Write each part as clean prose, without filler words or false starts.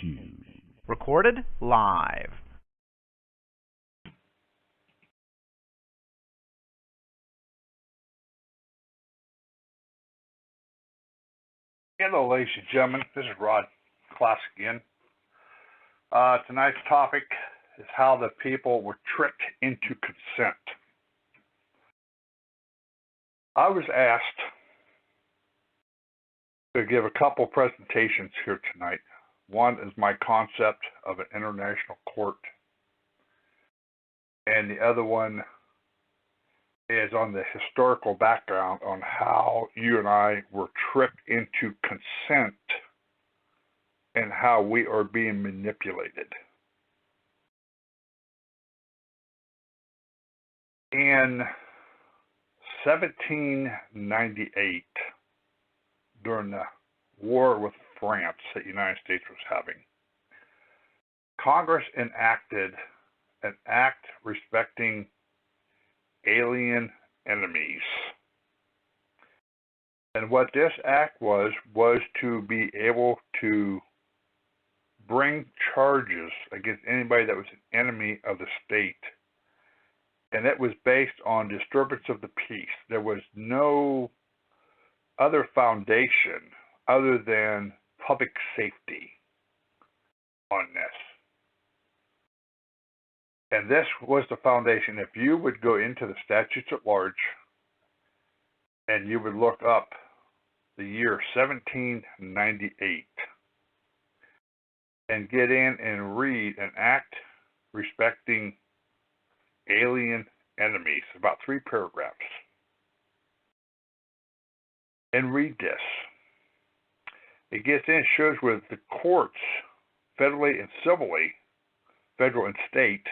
Shoes. Recorded live. Hello, ladies and gentlemen. This is Rod Class again. Tonight's topic is how the people were tricked into consent. I was asked to give a couple presentations here tonight. One is my concept of an international court, and the other one is on the historical background on how you and I were tricked into consent and how we are being manipulated. In 1798, during the war with France that the United States was having, Congress enacted an act respecting alien enemies. And what this act was to be able to bring charges against anybody that was an enemy of the state. And it was based on disturbance of the peace. There was no other foundation other than public safety on this. And this was the foundation. If you would go into the statutes at large and you would look up the year 1798 and get in and read an act respecting alien enemies, about 3 paragraphs, and read this. It gets in, shows where the courts, federally and civilly, federal and state,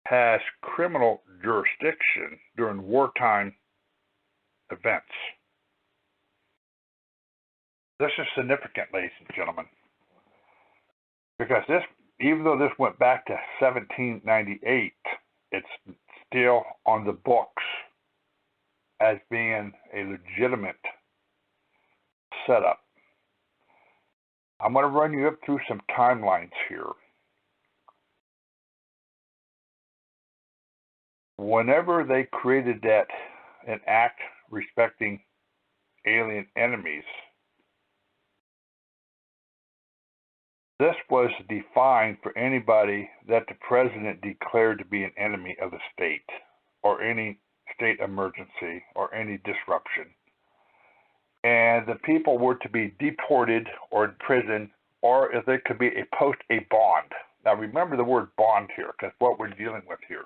has criminal jurisdiction during wartime events. This is significant, ladies and gentlemen, because this, even though this went back to 1798, it's still on the books as being a legitimate setup. I'm going to run you up through some timelines here. Whenever they created that, an act respecting alien enemies, this was defined for anybody that the president declared to be an enemy of the state, or any state emergency, or any disruption. And the people were to be deported or in prison, or if they could be post a bond. Now remember the word bond here, because what we're dealing with here.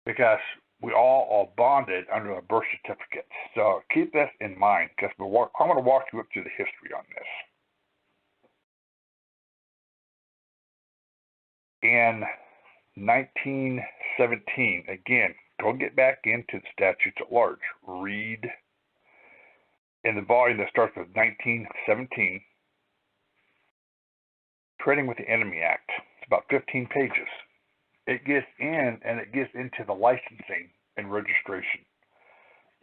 Because we all are bonded under a birth certificate. So keep this in mind, because I'm going to walk you up through the history on this. In 1917, again, go get back into the statutes at large. Read in the volume that starts with 1917, Trading with the Enemy Act. It's about 15 pages. It gets in and it gets into the licensing and registration.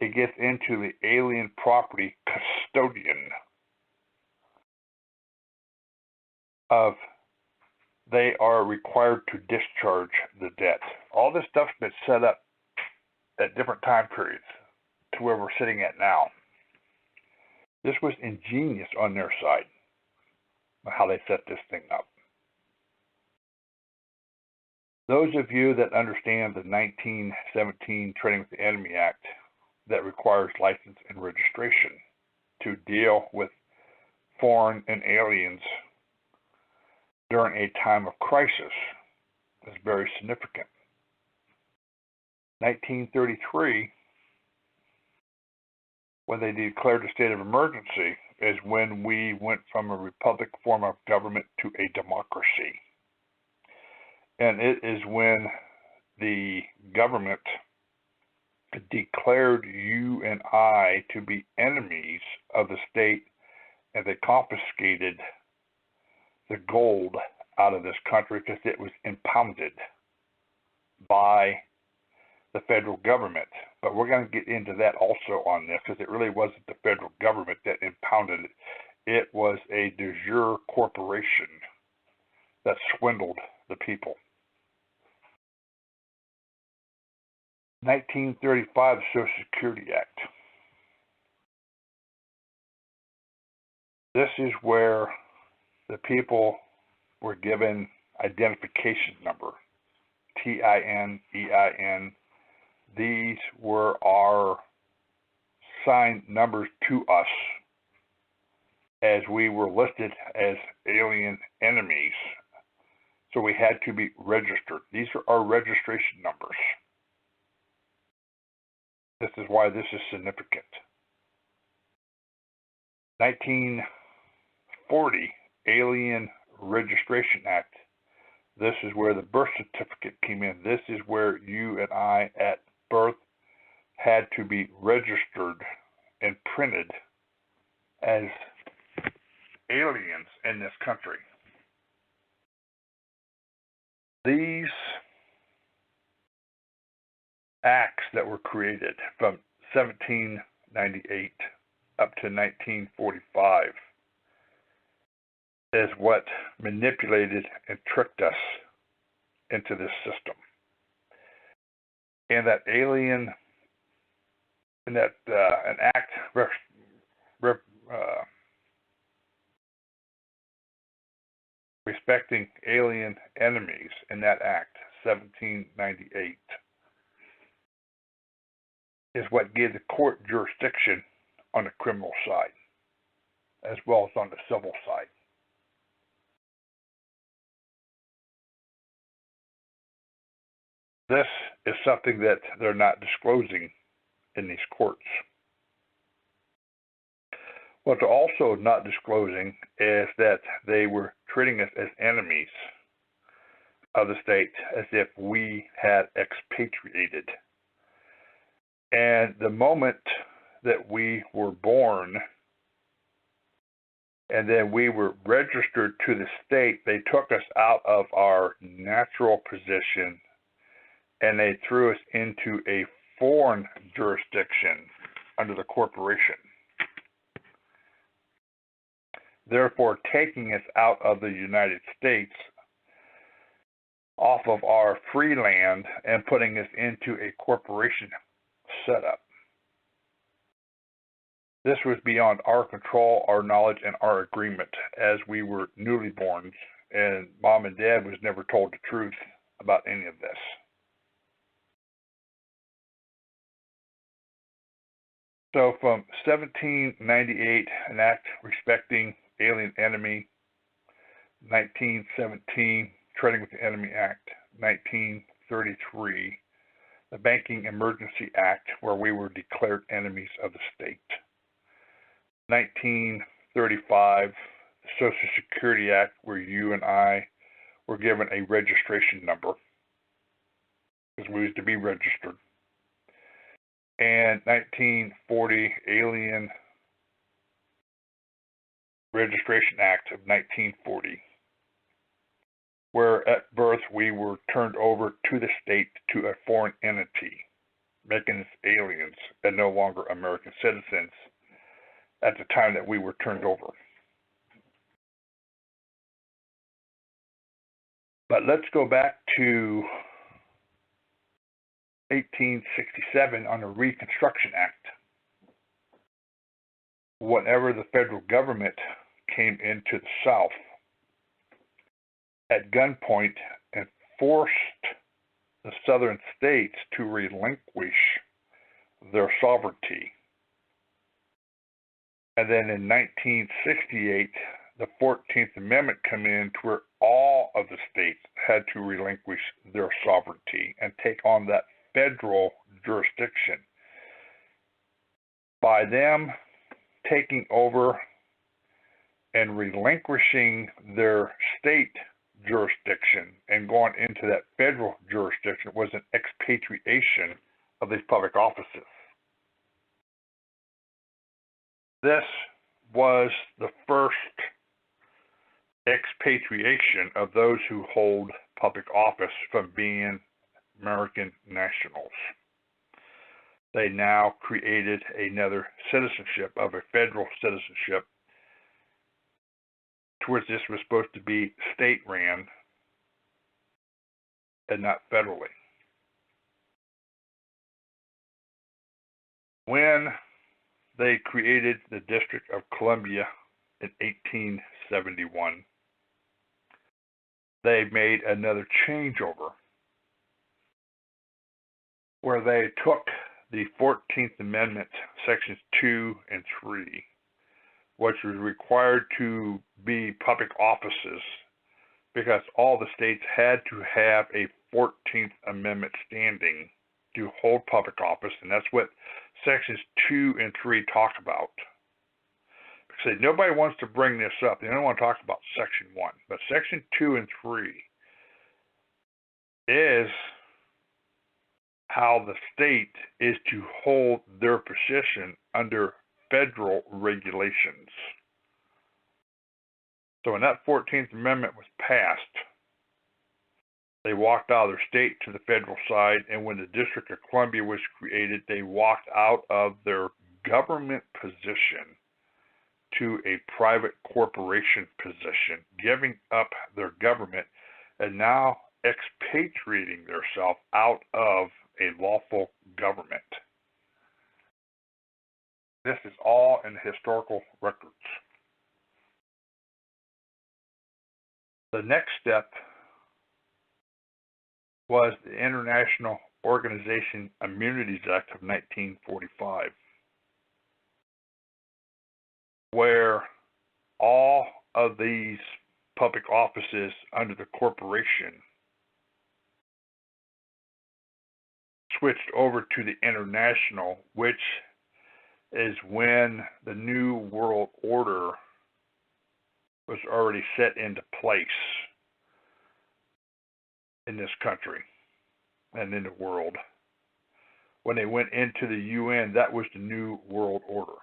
It gets into the alien property custodian of they are required to discharge the debt. All this stuff's been set up at different time periods to where we're sitting at now. This was ingenious on their side, how they set this thing up. Those of you that understand the 1917 Trading with the Enemy Act that requires license and registration to deal with foreign and aliens during a time of crisis is very significant. 1933, when they declared a state of emergency, is when we went from a republic form of government to a democracy. And it is when the government declared you and I to be enemies of the state, and they confiscated the gold out of this country because it was impounded by the federal government. But we're going to get into that also on this, because it really wasn't the federal government that impounded it. It was a de jure corporation that swindled the people. 1935 Social Security Act. This is where the people were given identification number, TIN, EIN. These were our signed numbers to us as we were listed as alien enemies. So we had to be registered. These are our registration numbers. This is why this is significant. 1940 Alien Registration Act. This is where the birth certificate came in. This is where you and I at birth had to be registered and printed as aliens in this country. These acts that were created from 1798 up to 1945 is what manipulated and tricked us into this system. And that an act respecting alien enemies in that act, 1798, is what gave the court jurisdiction on the criminal side, as well as on the civil side. This is something that they're not disclosing in these courts. What they're also not disclosing is that they were treating us as enemies of the state, as if we had expatriated. And the moment that we were born and then we were registered to the state, they took us out of our natural position and they threw us into a foreign jurisdiction under the corporation, therefore taking us out of the United States, off of our free land, and putting us into a corporation setup. This was beyond our control, our knowledge, and our agreement, as we were newly born, and Mom and Dad was never told the truth about any of this. So from 1798, an act respecting alien enemy, 1917, Treading with the Enemy Act, 1933, the Banking Emergency Act, where we were declared enemies of the state, 1935, the Social Security Act, where you and I were given a registration number because we was to be registered, and 1940 Alien Registration Act of 1940, where at birth we were turned over to the state to a foreign entity, making us aliens and no longer American citizens at the time that we were turned over. But let's go back to 1867 on the Reconstruction Act. Whenever the federal government came into the South at gunpoint and forced the southern states to relinquish their sovereignty. And then in 1968, the 14th Amendment came in to where all of the states had to relinquish their sovereignty and take on that federal jurisdiction. By them taking over and relinquishing their state jurisdiction and going into that federal jurisdiction was an expatriation of these public offices. This was the first expatriation of those who hold public office from being American nationals. they now created another citizenship of a federal citizenship, towards this was supposed to be state-ran and not federally. When they created the District of Columbia in 1871, they made another changeover where they took the 14th Amendment, sections 2 and 3, which was required to be public offices because all the states had to have a 14th Amendment standing to hold public office, and that's what sections 2 and 3 talk about. Because nobody wants to bring this up. They don't want to talk about section 1, but section 2 and 3 is how the state is to hold their position under federal regulations. So when that 14th Amendment was passed, they walked out of their state to the federal side, and when the District of Columbia was created, they walked out of their government position to a private corporation position, giving up their government and now expatriating themselves out of a lawful government. This is all in the historical records. The next step was the International Organization Immunities Act of 1945, where all of these public offices under the corporation switched over to the international, which is when the New World Order was already set into place in this country and in the world. When they went into the UN, that was the New World Order.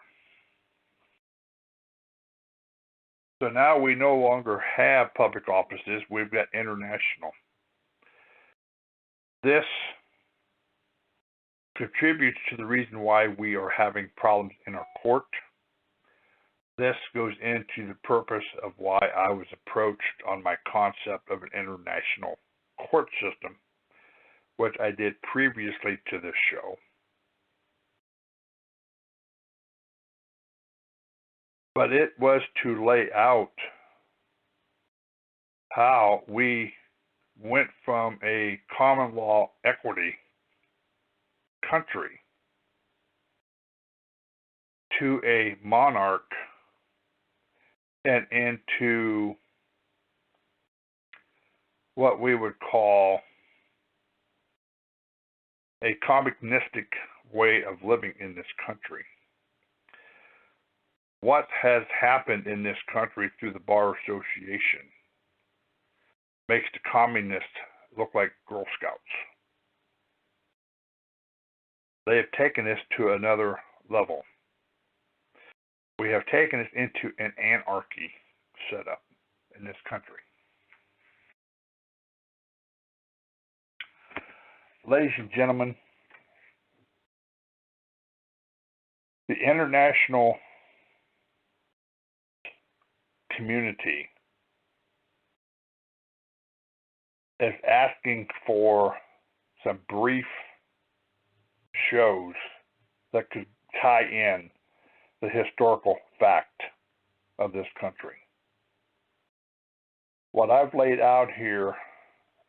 So now we no longer have public offices, we've got international. This contributes to the reason why we are having problems in our court. This goes into the purpose of why I was approached on my concept of an international court system, which I did previously to this show. But it was to lay out how we went from a common law equity country to a monarch and into what we would call a communistic way of living in this country. What has happened in this country through the Bar Association makes the communists look like Girl Scouts. They have taken this to another level. We have taken this into an anarchy setup in this country. Ladies and gentlemen, the international community is asking for some brief shows that could tie in the historical fact of this country. What I've laid out here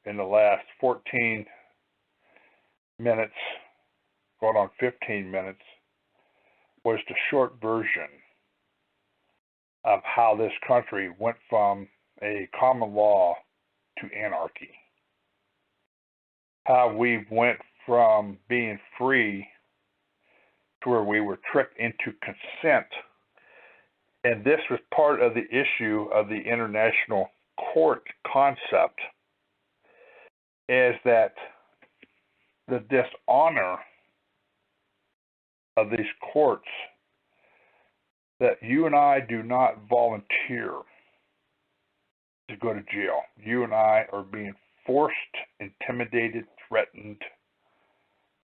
in the last 14 minutes, going on 15 minutes, was the short version of how this country went from a common law to anarchy. How we went from being free to where we were tricked into consent. And this was part of the issue of the international court concept, is that the dishonor of these courts, that you and I do not volunteer to go to jail. You and I are being forced, intimidated, threatened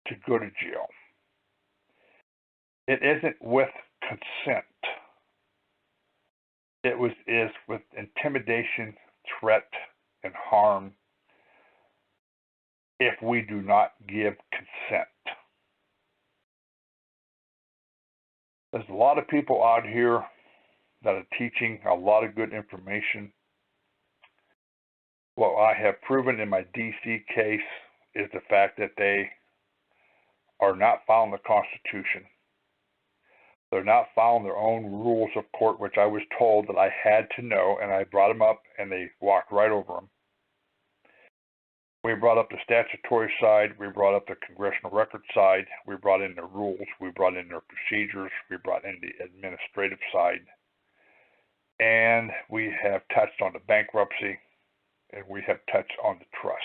to go to jail. It isn't with consent. It is with intimidation, threat, and harm if we do not give consent. There's a lot of people out here that are teaching a lot of good information. What I have proven in my DC case is the fact that they are not following the Constitution. They're not following their own rules of court, which I was told that I had to know, and I brought them up, and they walked right over them. We brought up the statutory side, we brought up the congressional record side, we brought in their rules, we brought in their procedures, we brought in the administrative side, and we have touched on the bankruptcy, and we have touched on the trust.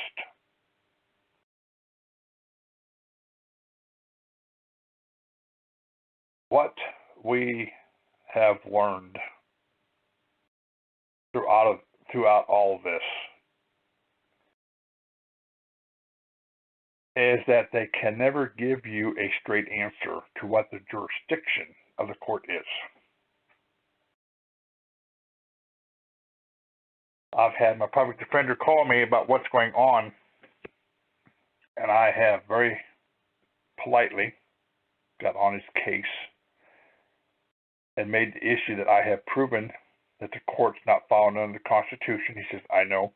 What we have learned throughout all of this is that they can never give you a straight answer to what the jurisdiction of the court is. I've had my public defender call me about what's going on, and I have very politely got on his case and made the issue that I have proven that the court's not following under the Constitution. He says, I know.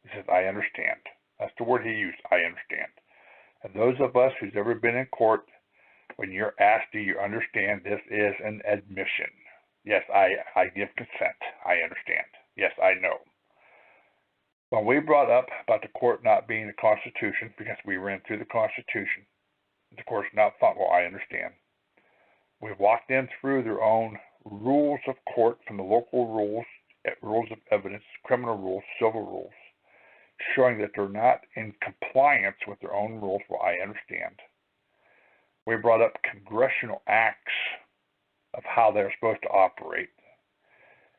He says, I understand. That's the word he used, I understand. And those of us who's ever been in court, when you're asked, do you understand, this is an admission. Yes, I give consent. I understand. Yes, I know. When we brought up about the court not being the Constitution, because we ran through the Constitution, the court's not following, well, I understand. We walked them through their own rules of court, from the local rules, rules of evidence, criminal rules, civil rules, showing that they're not in compliance with their own rules. Well, I understand. We brought up congressional acts of how they're supposed to operate,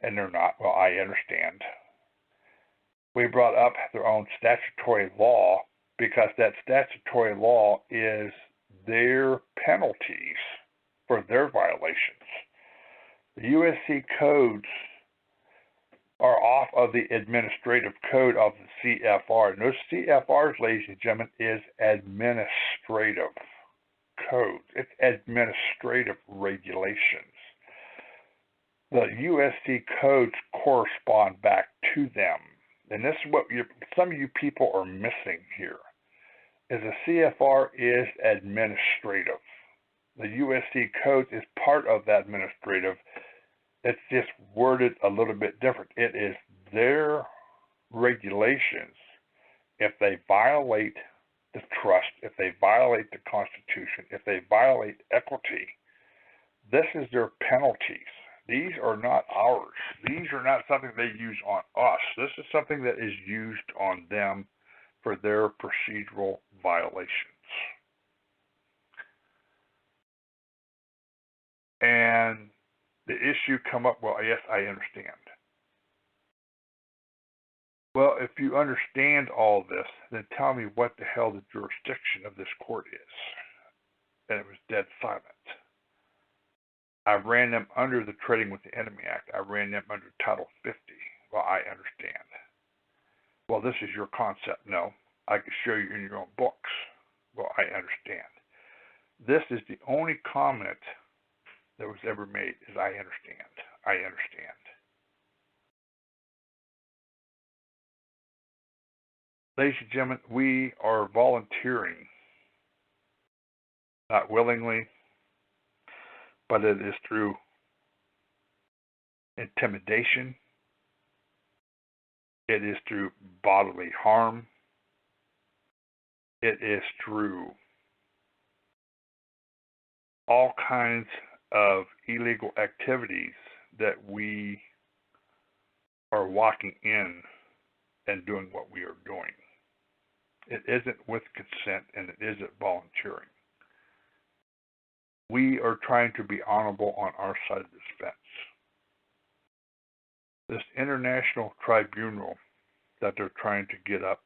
and they're not. Well, I understand. We brought up their own statutory law, because that statutory law is their penalties for their violations. The USC codes are off of the administrative code of the CFR. And those CFRs, ladies and gentlemen, is administrative codes. It's administrative regulations. The USC codes correspond back to them. And this is what some of you people are missing here, is the CFR is administrative. The USC code is part of that administrative. It's just worded a little bit different. It is their regulations. If they violate the trust, if they violate the Constitution, if they violate equity, this is their penalties. These are not ours. These are not something they use on us. This is something that is used on them for their procedural violations. And the issue come up, well, yes, I understand. Well, if you understand all this, then tell me what the hell the jurisdiction of this court is. And it was dead silent. I ran them under the Trading with the Enemy Act. I ran them under Title 50. Well, I understand. Well, this is your concept. No, I can show you in your own books. Well, I understand. This is the only comment that was ever made, is I understand. I understand. Ladies and gentlemen, we are volunteering, not willingly, but it is through intimidation. It is through bodily harm. It is through all kinds of illegal activities that we are walking in and doing what we are doing. It isn't with consent, and it isn't volunteering. We are trying to be honorable on our side of this fence. This international tribunal that they're trying to get up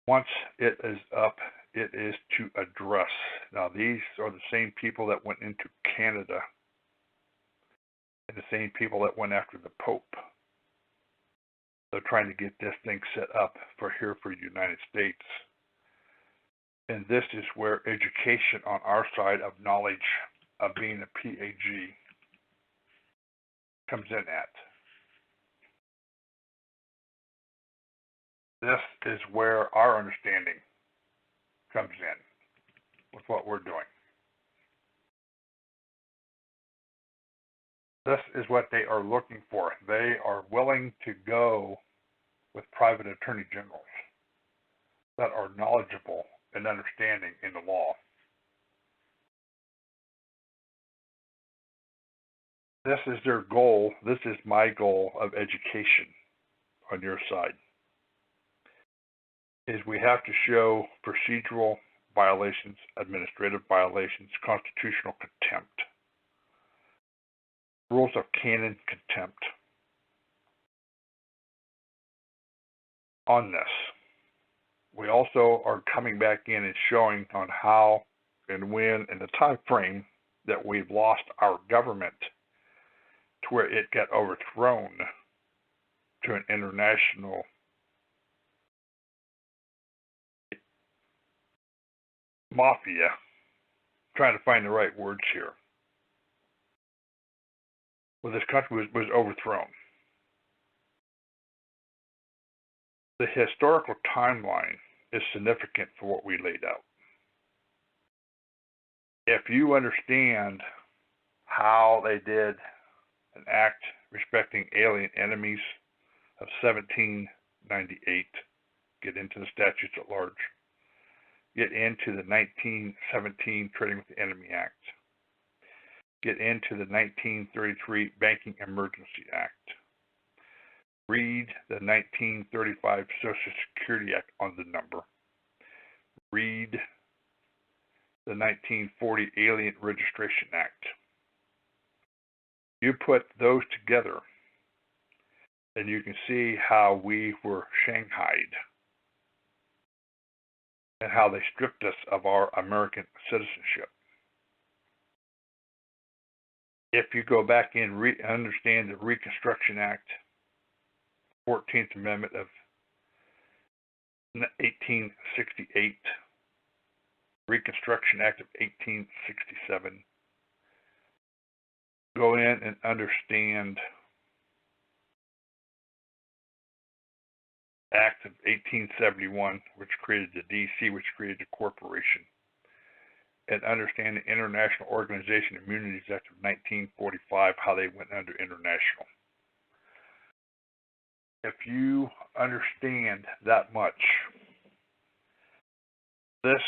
Once it is up, it is to address. Now, these are the same people that went into Canada and the same people that went after the Pope. They're trying to get this thing set up for here for the United States. And this is where education on our side of knowledge of being a PAG comes in at. This is where our understanding comes in with what we're doing. This is what they are looking for. They are willing to go with private attorney generals that are knowledgeable and understanding in the law. This is their goal. This is my goal of education on your side. Is we have to show procedural violations, administrative violations, constitutional contempt, rules of canon contempt on this. We also are coming back in and showing on how and when and the time frame that we've lost our government to where it got overthrown to an international mafia, trying to find the right words here, where this country was overthrown. The historical timeline is significant for what we laid out. If you understand how they did an act respecting alien enemies of 1798, get into the statutes at large, get into the 1917 Trading with the Enemy Act, get into the 1933 Banking Emergency Act, read the 1935 Social Security Act on the number, read the 1940 Alien Registration Act. You put those together and you can see how we were shanghaied and how they stripped us of our American citizenship. If you go back and understand the Reconstruction Act, 14th Amendment of 1868, Reconstruction Act of 1867, go in and understand Act of 1871, which created the DC, which created the corporation, and understand the International Organization of Immunities Act of 1945, how they went under international. If you understand that much, this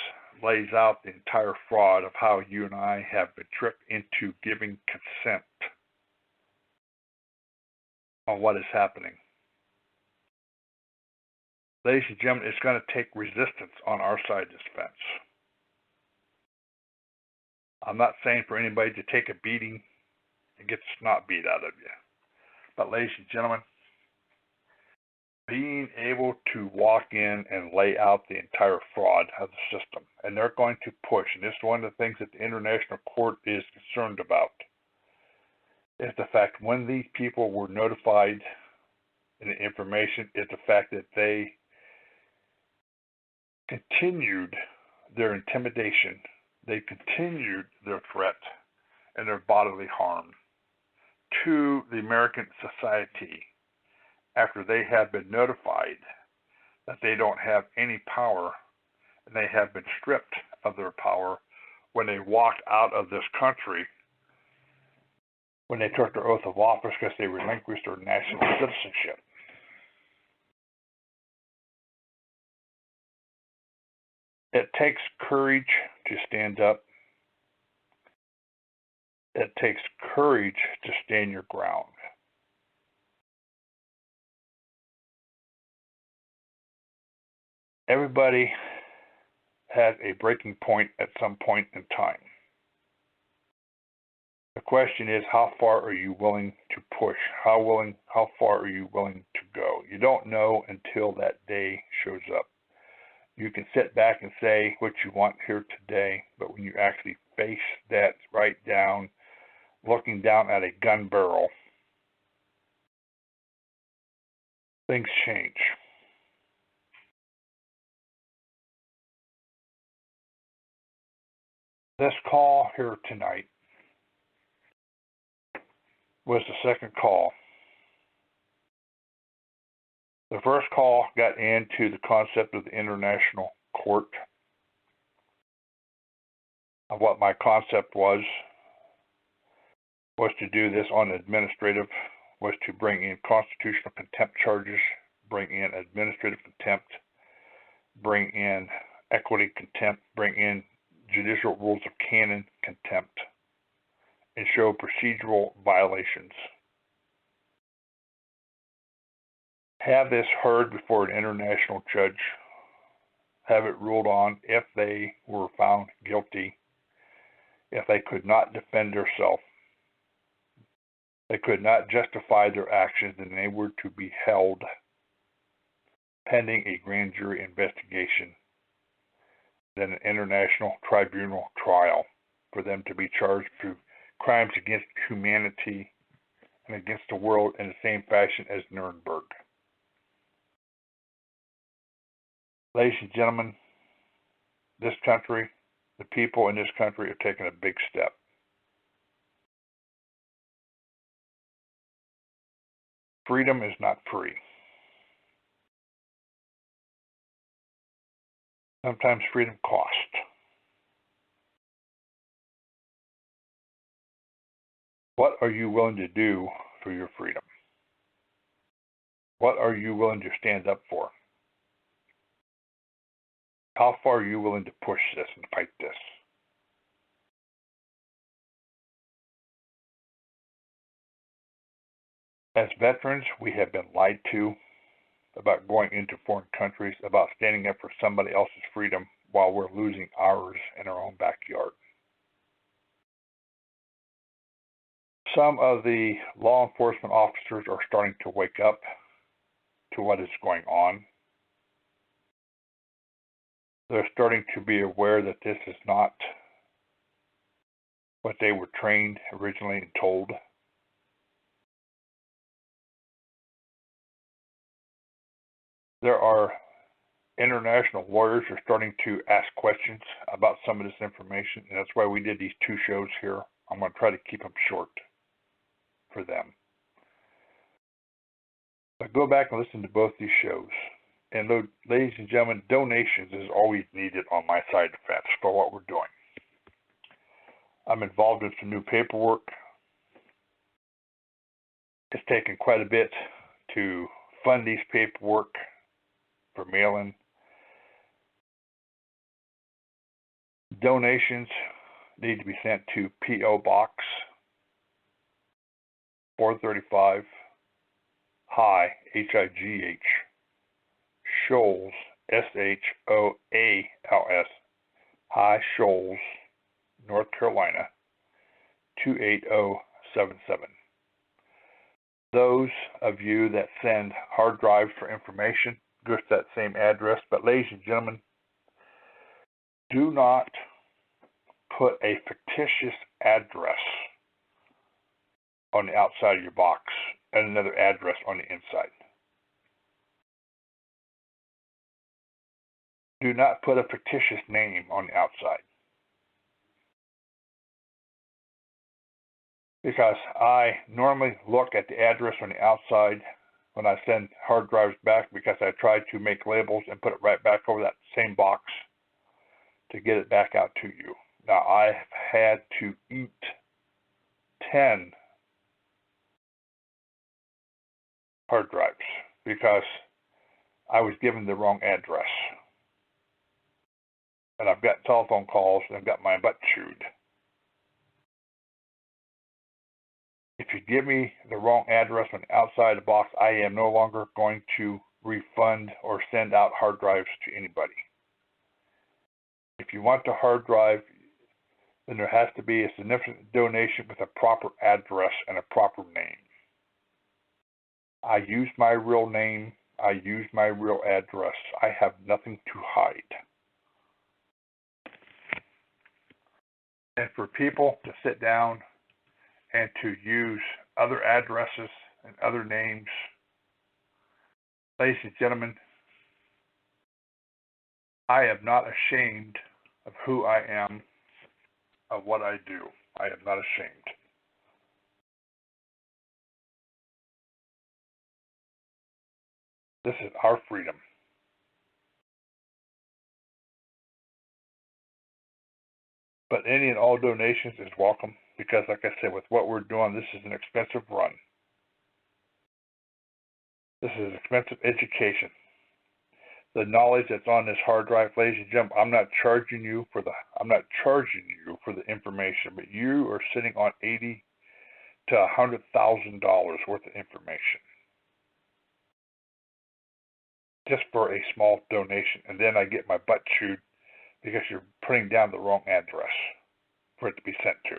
lays out the entire fraud of how you and I have been tricked into giving consent on what is happening. Ladies and gentlemen, it's going to take resistance on our side of this fence. I'm not saying for anybody to take a beating and get the snot beat out of you. But ladies and gentlemen, being able to walk in and lay out the entire fraud of the system, and they're going to push, and this is one of the things that the International Court is concerned about, is the fact when these people were notified and the information is the fact that they continued their intimidation, they continued their threat and their bodily harm to the American society after they have been notified that they don't have any power and they have been stripped of their power when they walked out of this country, when they took their oath of office because they relinquished their national citizenship. It takes courage to stand up. It takes courage to stand your ground. Everybody has a breaking point at some point in time. The question is, how far are you willing to push? How far are you willing to go? You don't know until that day shows up. You can sit back and say what you want here today, but when you actually face that right down, looking down at a gun barrel, things change. This call here tonight was the second call. The first call got into the concept of the international court, of what my concept was to do this on administrative, was to bring in constitutional contempt charges, bring in administrative contempt, bring in equity contempt, bring in judicial rules of canon contempt, and show procedural violations. Have this heard before an international judge, have it ruled on if they were found guilty, if they could not defend themselves, they could not justify their actions, and they were to be held pending a grand jury investigation, then an international tribunal trial for them to be charged for crimes against humanity and against the world in the same fashion as Nuremberg. Ladies and gentlemen, this country, the people in this country are taking a big step. Freedom is not free. Sometimes freedom costs. What are you willing to do for your freedom? What are you willing to stand up for? How far are you willing to push this and fight this? As veterans, we have been lied to about going into foreign countries, about standing up for somebody else's freedom while we're losing ours in our own backyard. Some of the law enforcement officers are starting to wake up to what is going on. They're starting to be aware that this is not what they were trained originally and told. There are international lawyers who are starting to ask questions about some of this information, and that's why we did these 2 shows here. I'm going to try to keep them short for them. But go back and listen to both these shows. And ladies and gentlemen, donations is always needed on my side of the fence for what we're doing. I'm involved in some new paperwork. It's taken quite a bit to fund these paperwork for mail-in. Donations need to be sent to P.O. Box 435, High, H-I-G-H, Shoals, S-H-O-A-L-S, High Shoals, North Carolina, 28077. Those of you that send hard drives for information goes to that same address. But ladies and gentlemen, do not put a fictitious address on the outside of your box and another address on the inside. Do not put a fictitious name on the outside. Because I normally look at the address on the outside when I send hard drives back, because I try to make labels and put it right back over that same box to get it back out to you. Now, I've had to eat 10 hard drives because I was given the wrong address. And I've got telephone calls and I've got my butt chewed. If you give me the wrong address on the outside of the box, I am no longer going to refund or send out hard drives to anybody. If you want the hard drive, then there has to be a significant donation with a proper address and a proper name. I use my real name. I use my real address. I have nothing to hide. And for people to sit down and to use other addresses and other names, ladies and gentlemen, I am not ashamed of who I am, of what I do. I am not ashamed. This is our freedom. But any and all donations is welcome because, like I said, with what we're doing, this is an expensive run. This is an expensive education. The knowledge that's on this hard drive, ladies and gentlemen, I'm not charging you for the information, but you are sitting on $80,000 to $100,000 worth of information just for a small donation, and then I get my butt chewed because you're putting down the wrong address for it to be sent to.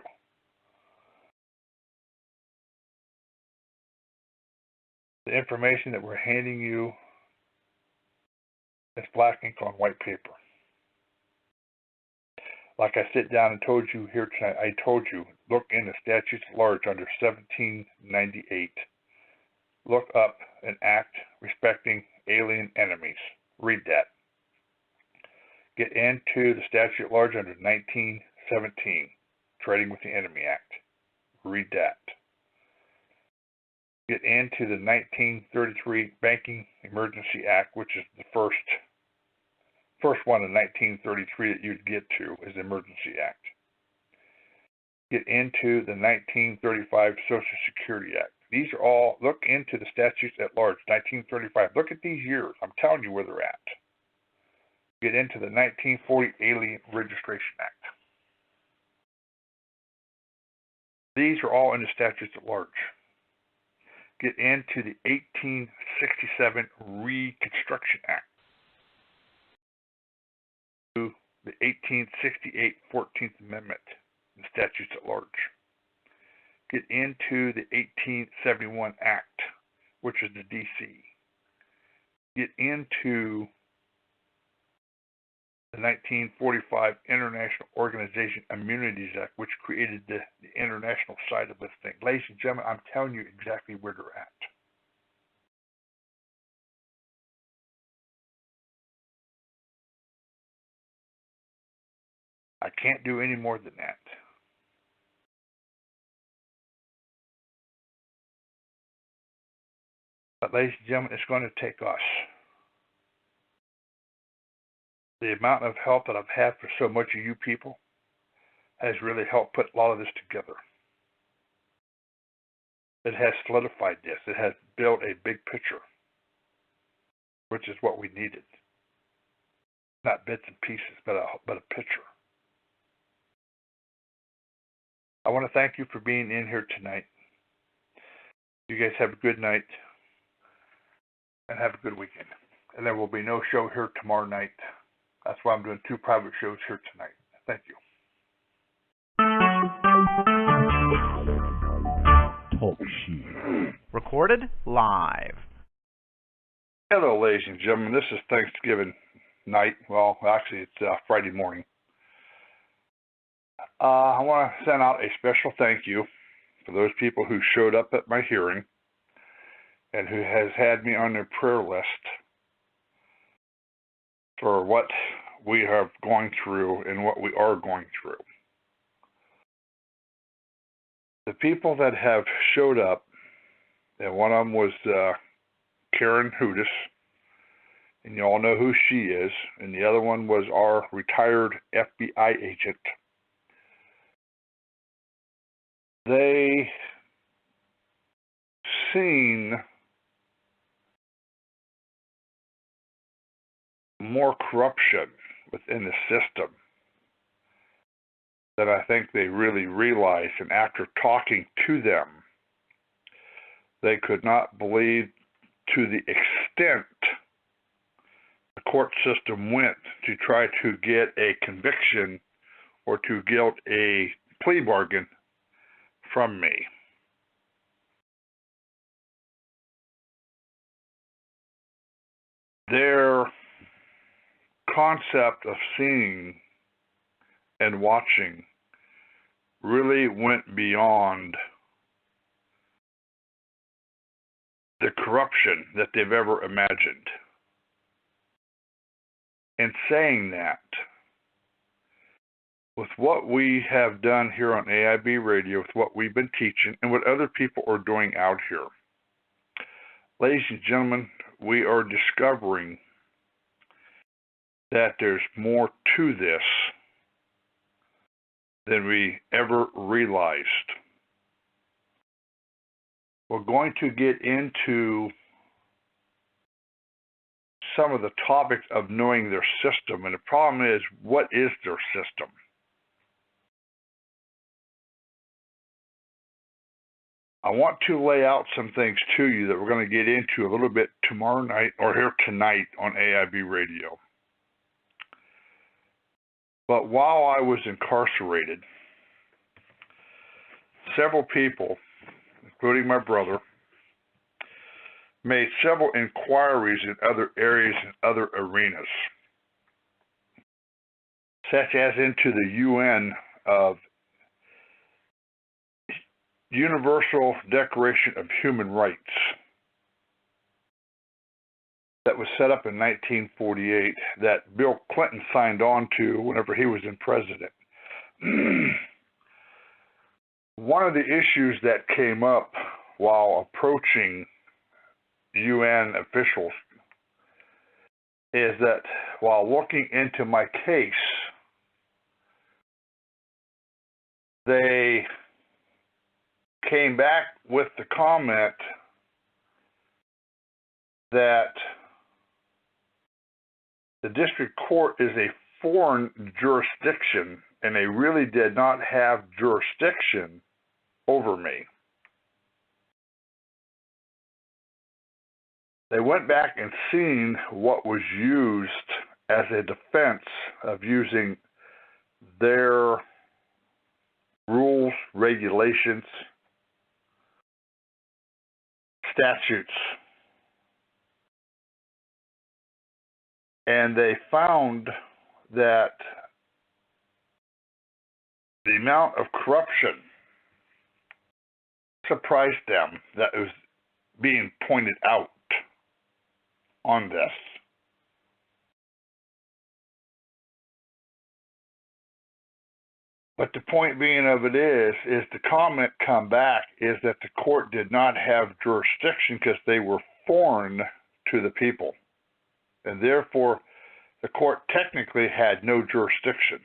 The information that we're handing you is black ink on white paper. Like I sit down and told you here tonight, I told you, look in the statutes at large under 1798. Look up an act respecting alien enemies. Read that. Get into the statute at large under 1917, Trading with the Enemy Act. Read that. Get into the 1933 Banking Emergency Act, which is the first one in 1933 that you'd get to is the Emergency Act. Get into the 1935 Social Security Act. These are all, look into the statutes at large, 1935. Look at these years. I'm telling you where they're at. Get into the 1940 Alien Registration Act. These are all in the statutes at large. Get into the 1867 Reconstruction Act. To the 1868 14th Amendment, the statutes at large. Get into the 1871 Act, which is the DC. Get into the 1945 International Organization Immunities Act, which created the international side of this thing. Ladies and gentlemen, I'm telling you exactly where they're at. I can't do any more than that. But ladies and gentlemen, it's going to take us. The amount of help that I've had for so much of you people has really helped put a lot of this together. It has solidified this. It has built a big picture, which is what we needed. Not bits and pieces, but a picture. I want to thank you for being in here tonight. You guys have a good night and have a good weekend. And there will be no show here tomorrow night. That's why I'm doing 2 private shows here tonight. Thank you. Talk show. Recorded live. Hello, ladies and gentlemen. This is Thanksgiving night. Well, actually, it's Friday morning. I want to send out a special thank you for those people who showed up at my hearing and who has had me on their prayer list for what we have going through and what we are going through. The people that have showed up, and one of them was Karen Hudis, and you all know who she is, and the other one was our retired FBI agent. They seen more corruption within the system than I think they really realized. And after talking to them, they could not believe to the extent the court system went to try to get a conviction or to get a plea bargain from me. their concept of seeing and watching really went beyond the corruption that they've ever imagined. In saying that, with what we have done here on AIB Radio, with what we've been teaching, and what other people are doing out here, ladies and gentlemen, we are discovering that there's more to this than we ever realized. We're going to get into some of the topics of knowing their system, and the problem is, what is their system? I want to lay out some things to you that we're going to get into a little bit tomorrow night or here tonight on AIB Radio. But while I was incarcerated, several people, including my brother, made several inquiries in other areas and other arenas, such as into the UN of Universal Declaration of Human Rights that was set up in 1948 that Bill Clinton signed on to whenever he was in president. One of the issues that came up while approaching UN officials is that while looking into my case, they came back with the comment that the district court is a foreign jurisdiction and they really did not have jurisdiction over me. They went back and seen what was used as a defense of using their rules, regulations, statutes, and they found that the amount of corruption surprised them that was being pointed out on this. But the point being of it is the comment come back is that the court did not have jurisdiction because they were foreign to the people. And therefore, the court technically had no jurisdiction.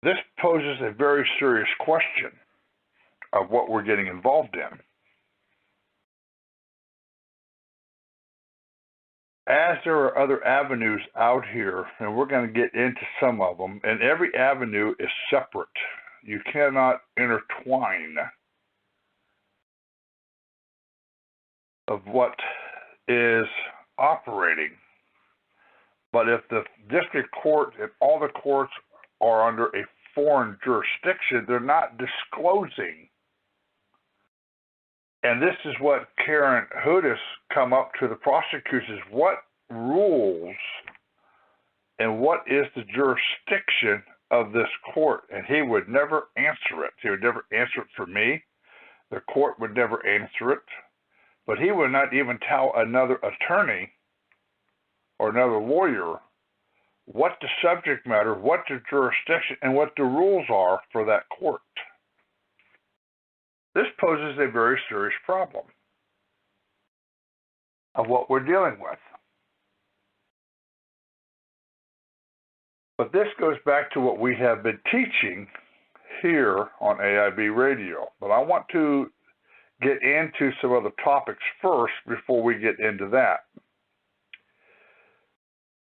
This poses a very serious question of what we're getting involved in. As there are other avenues out here, and we're going to get into some of them, and every avenue is separate. You cannot intertwine of what is operating. But if the district court and all the courts are under a foreign jurisdiction, they're not disclosing. And this is what Karen Hudis come up to the prosecutors: what rules and what is the jurisdiction of this court? And he would never answer it. He would never answer it for me. The court would never answer it. But he would not even tell another attorney or another lawyer what the subject matter, what the jurisdiction, and what the rules are for that court. This poses a very serious problem of what we're dealing with. But this goes back to what we have been teaching here on AIB Radio. But I want to get into some other topics first before we get into that.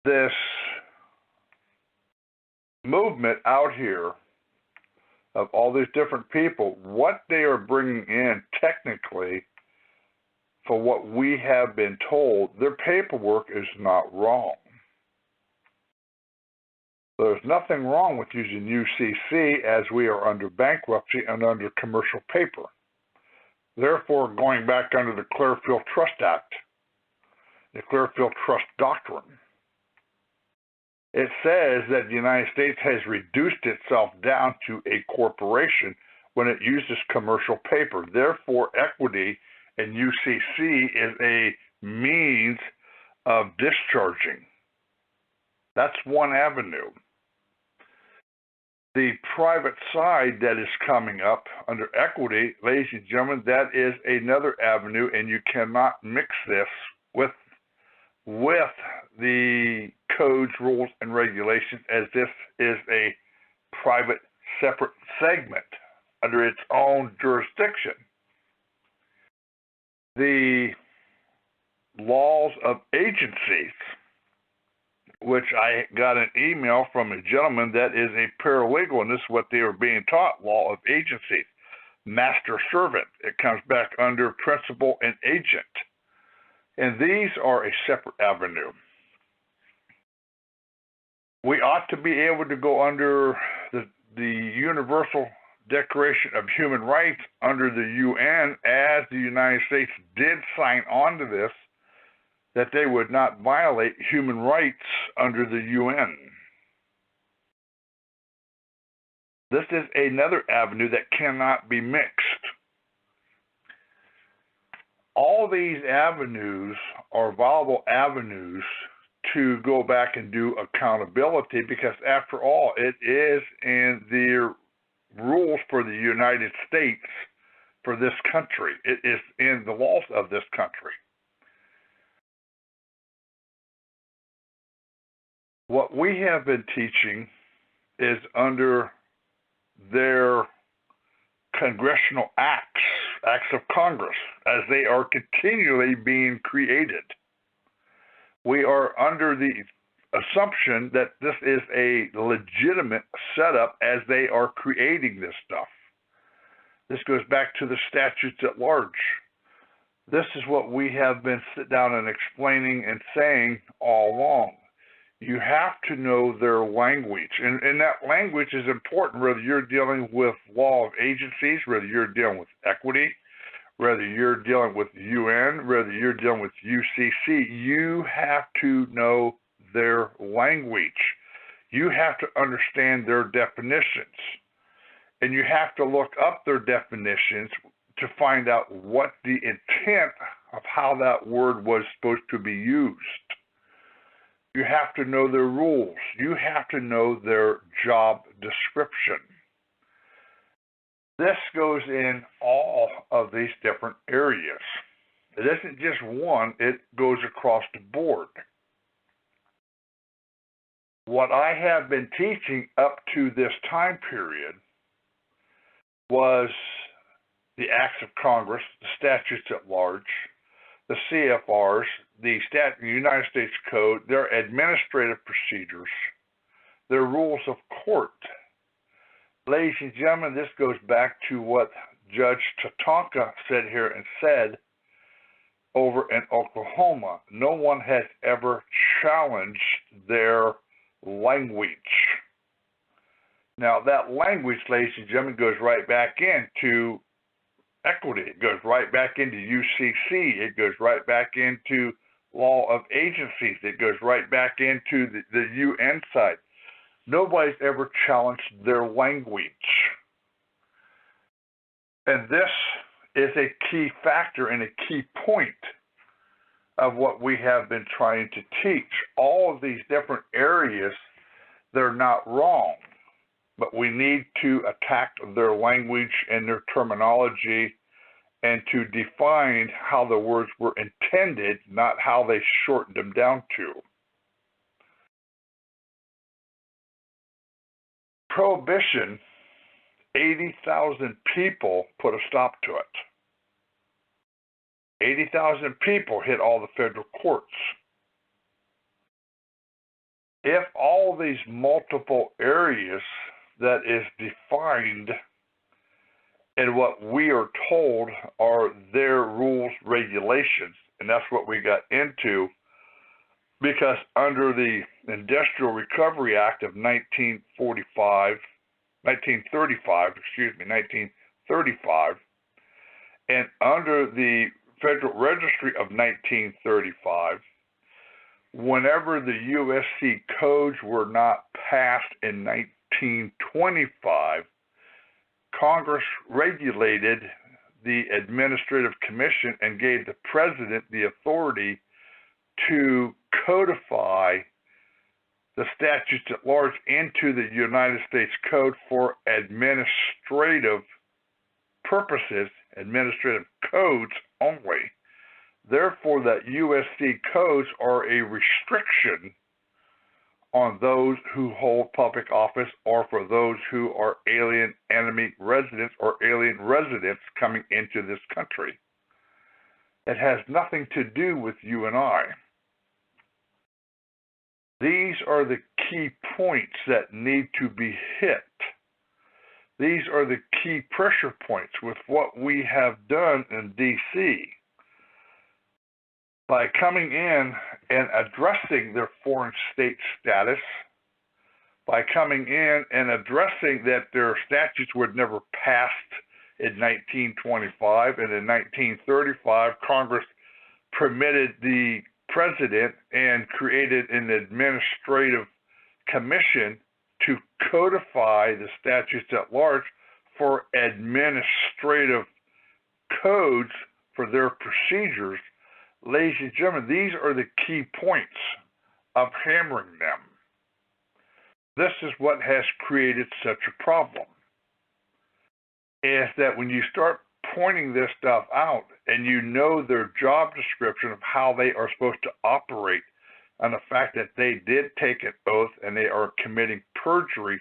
This movement out here of all these different people, what they are bringing in technically, for what we have been told, their paperwork is not wrong. There's nothing wrong with using UCC as we are under bankruptcy and under commercial paper. Therefore, going back under the Clearfield Trust Act, the Clearfield Trust Doctrine, it says that the United States has reduced itself down to a corporation when it uses commercial paper. Therefore, equity and UCC is a means of discharging. That's one avenue. The private side that is coming up under equity, ladies and gentlemen, that is another avenue, and you cannot mix this with the codes, rules, and regulations, as this is a private, separate segment under its own jurisdiction. The laws of agencies, which I got an email from a gentleman that is a paralegal, and this is what they were being taught, law of agencies, master servant. It comes back under principal and agent. And these are a separate avenue. We ought to be able to go under the Universal Declaration of Human Rights under the UN, as the United States did sign on to this, that they would not violate human rights under the UN. This is another avenue that cannot be mixed. All these avenues are viable avenues to go back and do accountability, because after all, it is in the rules for the United States for this country. It is in the laws of this country. What we have been teaching is under their congressional acts of Congress, as they are continually being created. We are under the assumption that this is a legitimate setup as they are creating this stuff. This goes back to the statutes at large. This is what we have been sitting down and explaining and saying all along. You have to know their language, and that language is important whether you're dealing with law of agencies, whether you're dealing with equity, whether you're dealing with UN, whether you're dealing with UCC. You have to know their language. You have to understand their definitions, and you have to look up their definitions to find out what the intent of how that word was supposed to be used. You have to know their rules. You have to know their job description. This goes in all of these different areas. It isn't just one, it goes across the board. What I have been teaching up to this time period was the acts of Congress, the statutes at large, the CFRs, the United States Code, their administrative procedures, their rules of court. Ladies and gentlemen, this goes back to what Judge Tatanka said here and said over in Oklahoma. No one has ever challenged their language. Now, that language, ladies and gentlemen, goes right back into equity. It goes right back into UCC. It goes right back into law of agencies. It goes right back into the UN side. Nobody's ever challenged their language. And this is a key factor and a key point of what we have been trying to teach. All of these different areas, they're not wrong, but we need to attack their language and their terminology and to define how the words were intended, not how they shortened them down to. Prohibition, 80,000 people put a stop to it. 80,000 people hit all the federal courts. If all these multiple areas that is defined and what we are told are their rules, regulations, and that's what we got into, because under the Industrial Recovery Act of 1935, And under the Federal Registry of 1935, whenever the USC codes were not passed in 1925, Congress regulated the Administrative Commission and gave the President the authority to codify the statutes at large into the United States Code for administrative purposes, administrative codes only. Therefore, that USC codes are a restriction on those who hold public office or for those who are alien enemy residents or alien residents coming into this country. It has nothing to do with you and I. These are the key points that need to be hit. These are the key pressure points with what we have done in D.C. by coming in and addressing their foreign state status, by coming in and addressing that their statutes were never passed in 1925, and in 1935, Congress permitted the President and created an administrative commission to codify the statutes at large for administrative codes for their procedures. Ladies and gentlemen, these are the key points of hammering them. This is what has created such a problem, is that when you start pointing this stuff out and you know their job description of how they are supposed to operate and the fact that they did take an oath and they are committing perjury,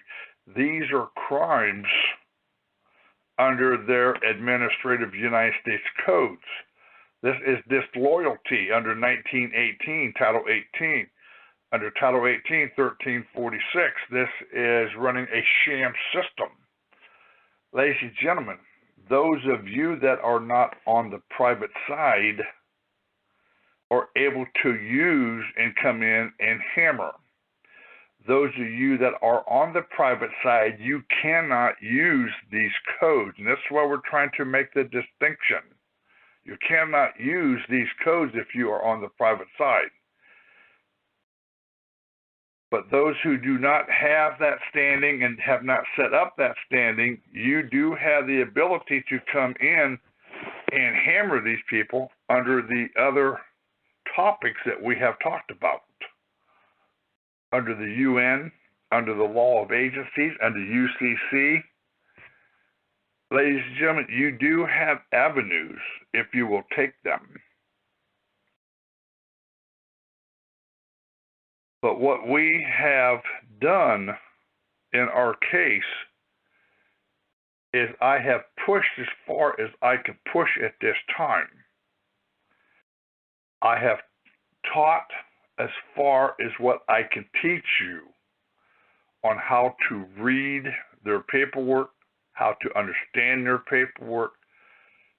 these are crimes under their administrative United States codes. This is disloyalty under 1918, Title 18. Under Title 18, 1346, this is running a sham system. Ladies and gentlemen, those of you that are not on the private side are able to use and come in and hammer. Those of you that are on the private side, you cannot use these codes. And that's why we're trying to make the distinction. You cannot use these codes if you are on the private side. But those who do not have that standing and have not set up that standing, you do have the ability to come in and hammer these people under the other topics that we have talked about. Under the UN, under the law of agencies, under UCC. Ladies and gentlemen, you do have avenues if you will take them. But what we have done in our case is I have pushed as far as I can push at this time. I have taught as far as what I can teach you on how to read their paperwork, how to understand their paperwork,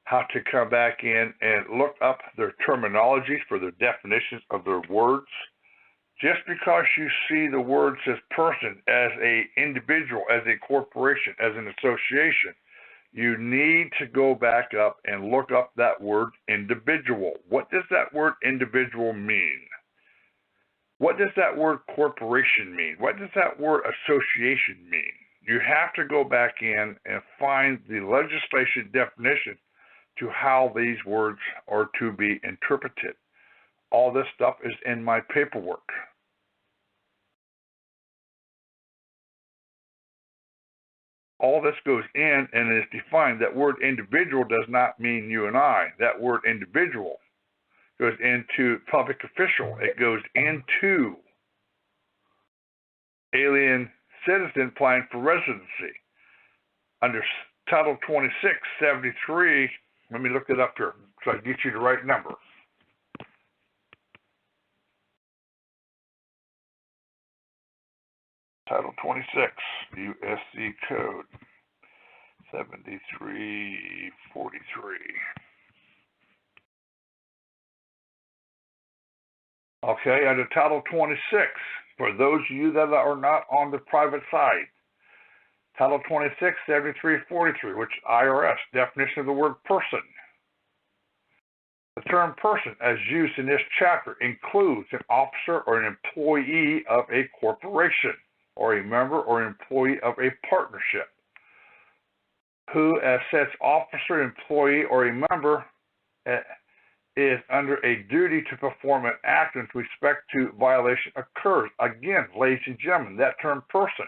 how to come back in and look up their terminologies for their definitions of their words. Just because you see the words as person, as an individual, as a corporation, as an association, you need to go back up and look up that word individual. What does that word individual mean? What does that word corporation mean? What does that word association mean? You have to go back in and find the legislation definition to how these words are to be interpreted. All this stuff is in my paperwork. All this goes in and is defined. That word individual does not mean you and I. That word individual goes into public official. It goes into alien citizen applying for residency. Under Title 26, 73, let me look it up here so I get you the right number. Title 26, USC Code 7343. Okay, under Title 26, for those of you that are not on the private side, Title 26, 7343, which is IRS, definition of the word person. The term person, as used in this chapter, includes an officer or an employee of a corporation, or a member or employee of a partnership, who, as such officer, employee, or a member, is under a duty to perform an act with respect to violation occurs. Again, ladies and gentlemen, that term person,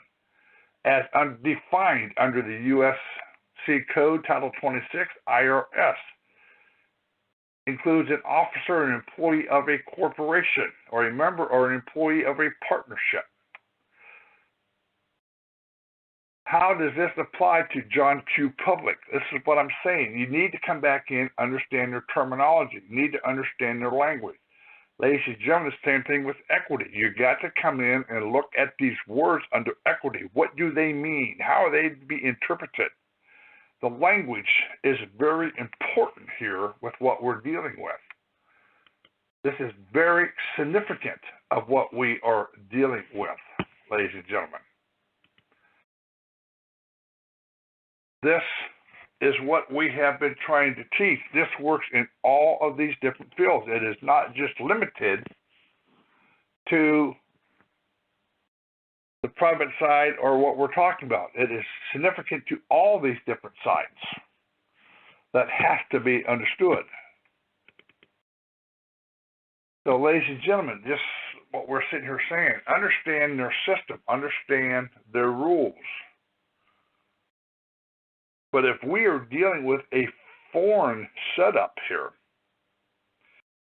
as undefined under the U.S.C. Code Title 26 IRS, includes an officer and employee of a corporation, or a member or an employee of a partnership. How does this apply to John Q. Public? This is what I'm saying. You need to come back in, understand their terminology. You need to understand their language. Ladies and gentlemen, the same thing with equity. You got to come in and look at these words under equity. What do they mean? How are they to be interpreted? The language is very important here with what we're dealing with. This is very significant of what we are dealing with, ladies and gentlemen. This is what we have been trying to teach. This works in all of these different fields. It is not just limited to the private side or what we're talking about. It is significant to all these different sides. That has to be understood. So, ladies and gentlemen, just what we're sitting here saying, understand their system, understand their rules. But if we are dealing with a foreign setup here,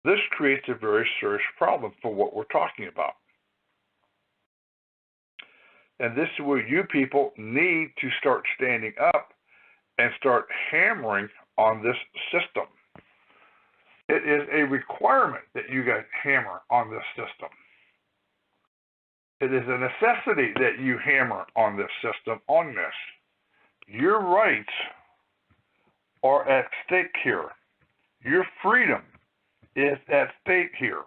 this creates a very serious problem for what we're talking about. And this is where you people need to start standing up and start hammering on this system. It is a requirement that you guys hammer on this system. It is a necessity that you hammer on this system, on this. Your rights are at stake here. Your freedom is at stake here.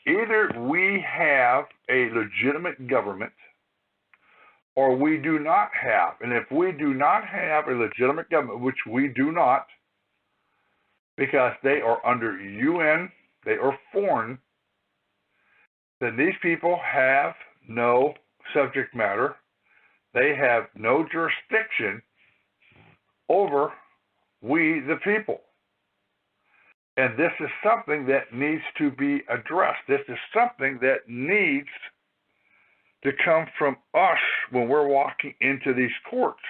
Either we have a legitimate government or we do not have. And if we do not have a legitimate government, which we do not, because they are under UN, they are foreign, then these people have no subject matter. They have no jurisdiction over we the people. And this is something that needs to be addressed. This is something that needs to come from us when we're walking into these courts,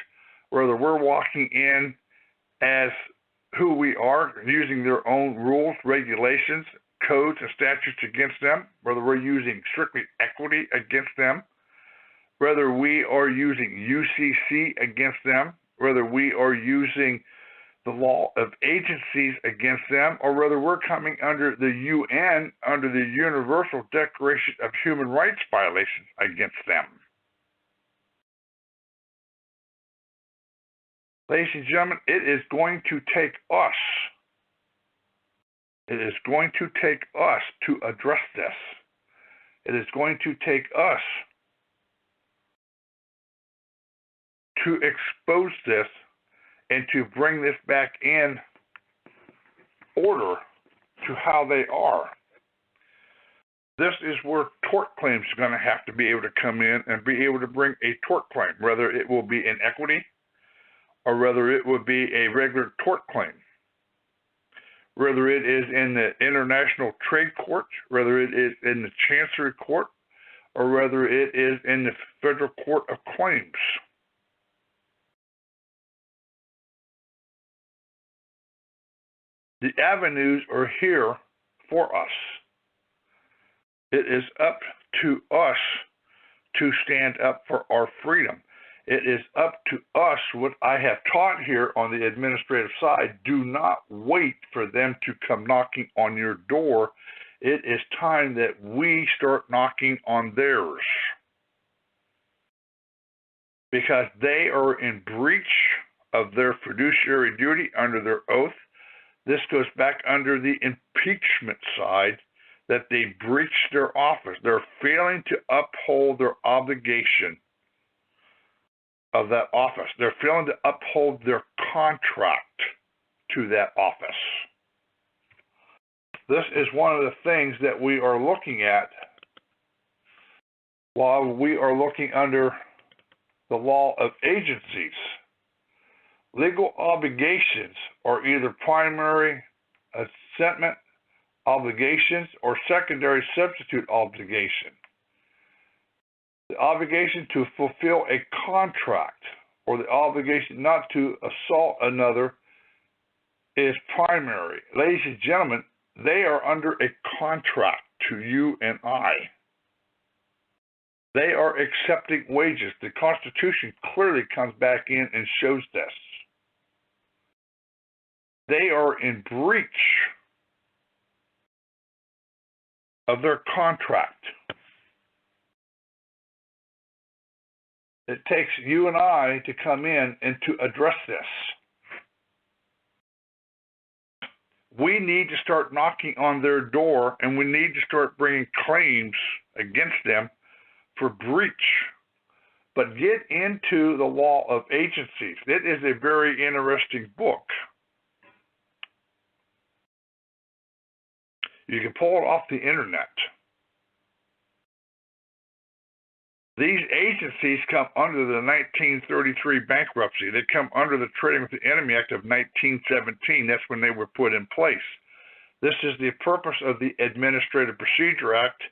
whether we're walking in as who we are, using their own rules, regulations, codes, and statutes against them, whether we're using strictly equity against them, whether we are using UCC against them, whether we are using the law of agencies against them, or whether we're coming under the UN, under the Universal Declaration of Human Rights violations against them. Ladies and gentlemen, it is going to take us. It is going to take us to address this. It is going to take us to expose this and to bring this back in order to how they are. This is where tort claims are going to have to be able to come in and be able to bring a tort claim, whether it will be in equity or whether it would be a regular tort claim, whether it is in the International Trade Court, whether it is in the Chancery Court, or whether it is in the Federal Court of Claims. The avenues are here for us. It is up to us to stand up for our freedom. It is up to us, what I have taught here on the administrative side. Do not wait for them to come knocking on your door. It is time that we start knocking on theirs, because they are in breach of their fiduciary duty under their oath. This goes back under the impeachment side, that they breached their office. They're failing to uphold their obligation of that office. They're failing to uphold their contract to that office. This is one of the things that we are looking at while we are looking under the law of agencies. Legal obligations are either primary assentment obligations or secondary substitute obligation. The obligation to fulfill a contract or the obligation not to assault another is primary. Ladies and gentlemen, they are under a contract to you and I. They are accepting wages. The Constitution clearly comes back in and shows this. They are in breach of their contract. It takes you and I to come in and to address this. We need to start knocking on their door, and we need to start bringing claims against them for breach. But get into the law of agencies. It is a very interesting book. You can pull it off the internet. These agencies come under the 1933 bankruptcy. They come under the Trading with the Enemy Act of 1917. That's when they were put in place. This is the purpose of the Administrative Procedure Act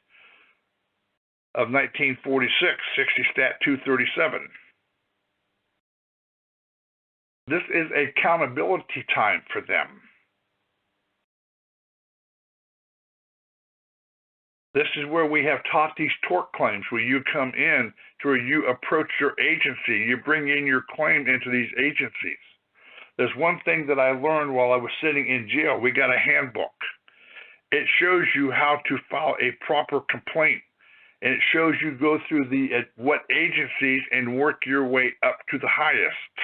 of 1946, 60 Stat 237. This is accountability time for them. This is where we have taught these tort claims, where you come in to where you approach your agency, you bring in your claim into these agencies. There's one thing that I learned while I was sitting in jail. We got a handbook. It shows you how to file a proper complaint, and it shows you go through what agencies and work your way up to the highest.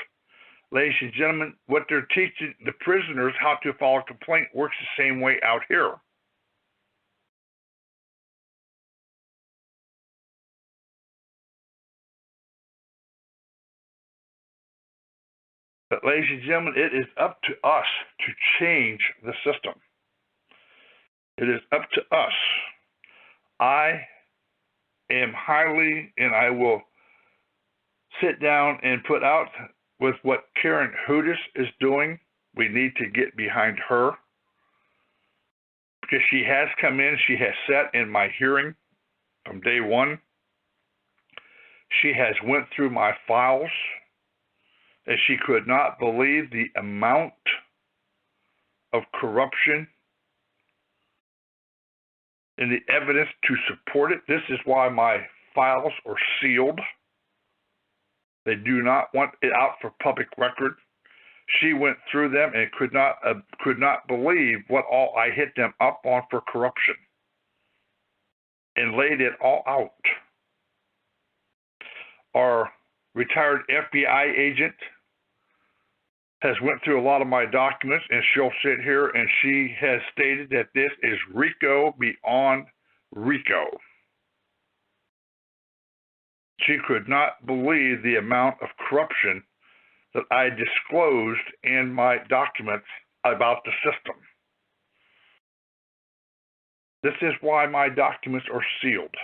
Ladies and gentlemen, what they're teaching the prisoners how to file a complaint works the same way out here. But ladies and gentlemen, it is up to us to change the system. It is up to us. I am highly, and I will sit down and put out with what Karen Hudis is doing. We need to get behind her because she has come in. She has sat in my hearing from day one. She has went through my files, and she could not believe the amount of corruption and the evidence to support it. This is why my files are sealed. They do not want it out for public record. She went through them and could not believe what all I hit them up on for corruption and laid it all out. Our retired FBI agent has went through a lot of my documents, and she'll sit here and she has stated that this is RICO beyond RICO. She could not believe the amount of corruption that I disclosed in my documents about the system. This is why my documents are sealed.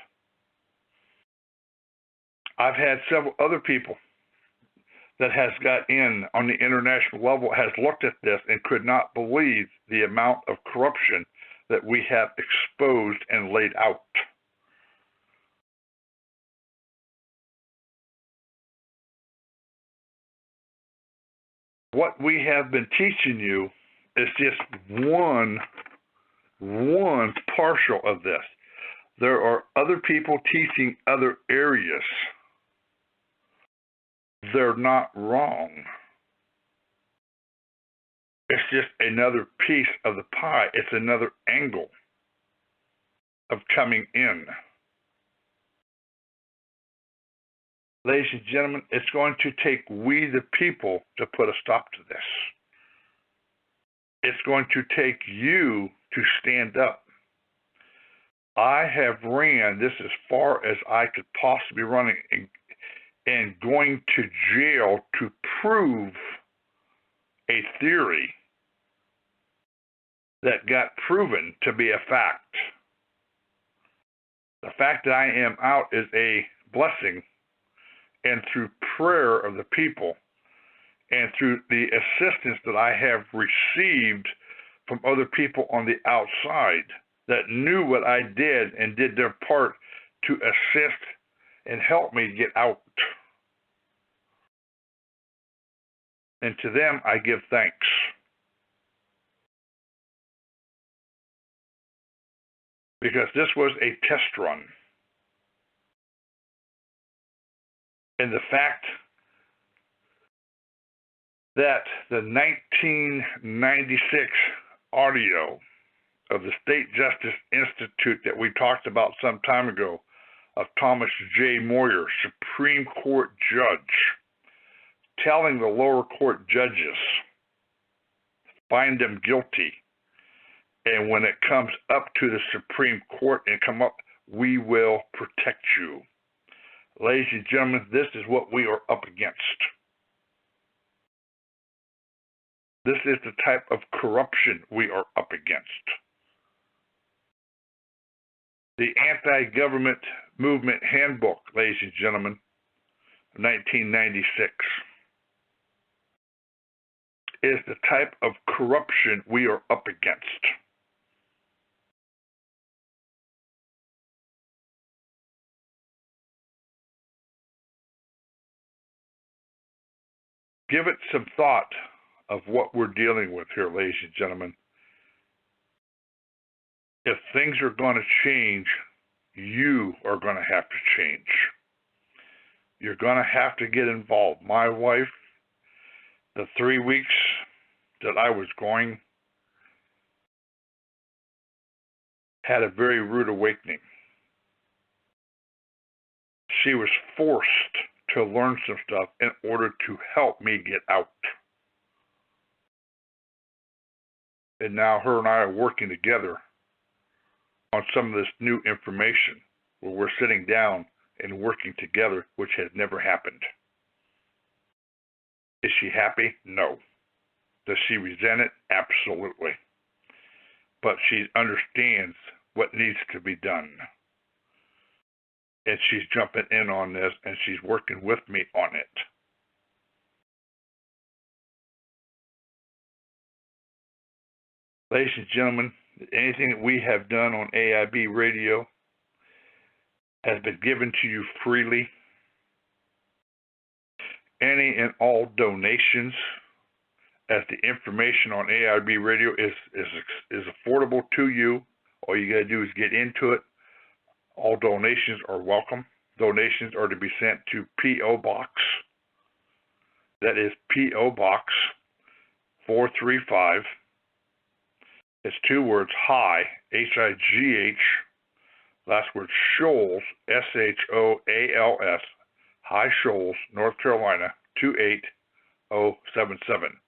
I've had several other people that has got in on the international level, has looked at this and could not believe the amount of corruption that we have exposed and laid out. What we have been teaching you is just one partial of this. There are other people teaching other areas. They're not wrong. It's just another piece of the pie. It's another angle of coming in. Ladies and gentlemen, it's going to take we the people to put a stop to this. It's going to take you to stand up. I have ran this as far as I could possibly run it, and going to jail to prove a theory that got proven to be a fact. The fact that I am out is a blessing, and through prayer of the people and through the assistance that I have received from other people on the outside that knew what I did and did their part to assist and help me get out. And to them, I give thanks. Because this was a test run. And the fact that the 1996 audio of the State Justice Institute that we talked about some time ago of Thomas J. Moyer, Supreme Court judge, telling the lower court judges, find them guilty. And when it comes up to the Supreme Court and come up, we will protect you. Ladies and gentlemen, this is what we are up against. This is the type of corruption we are up against. The Anti-Government Movement Handbook, ladies and gentlemen, 1996, is the type of corruption we are up against. Give it some thought of what we're dealing with here, ladies and gentlemen. If things are going to change, you are going to have to change. You're going to have to get involved. My wife, the 3 weeks that I was going, had a very rude awakening. She was forced to learn some stuff in order to help me get out. And now her and I are working together on some of this new information where we're sitting down and working together, which has never happened. Is she happy? No. Does she resent it? Absolutely. But she understands what needs to be done. And she's jumping in on this, and she's working with me on it. Ladies and gentlemen, anything that we have done on AIB Radio has been given to you freely. Any and all donations, as the information on AIB Radio is affordable to you. All you got to do is get into it. All donations are welcome. Donations are to be sent to P.O. Box. That is P.O. Box 435. It's 2 words, High, H-I-G-H, last word, Shoals, S-H-O-A-L-S, High Shoals, North Carolina, 28077.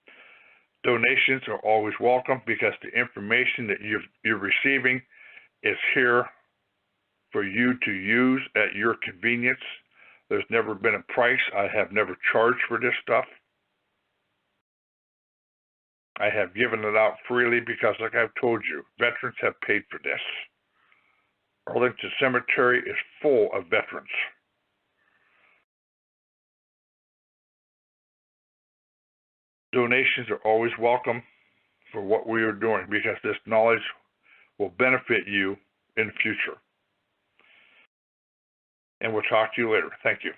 Donations are always welcome because the information that you're receiving is here for you to use at your convenience. There's never been a price. I have never charged for this stuff. I have given it out freely because, like I've told you, veterans have paid for this. Arlington Cemetery is full of veterans. Donations are always welcome for what we are doing because this knowledge will benefit you in the future. And we'll talk to you later. Thank you.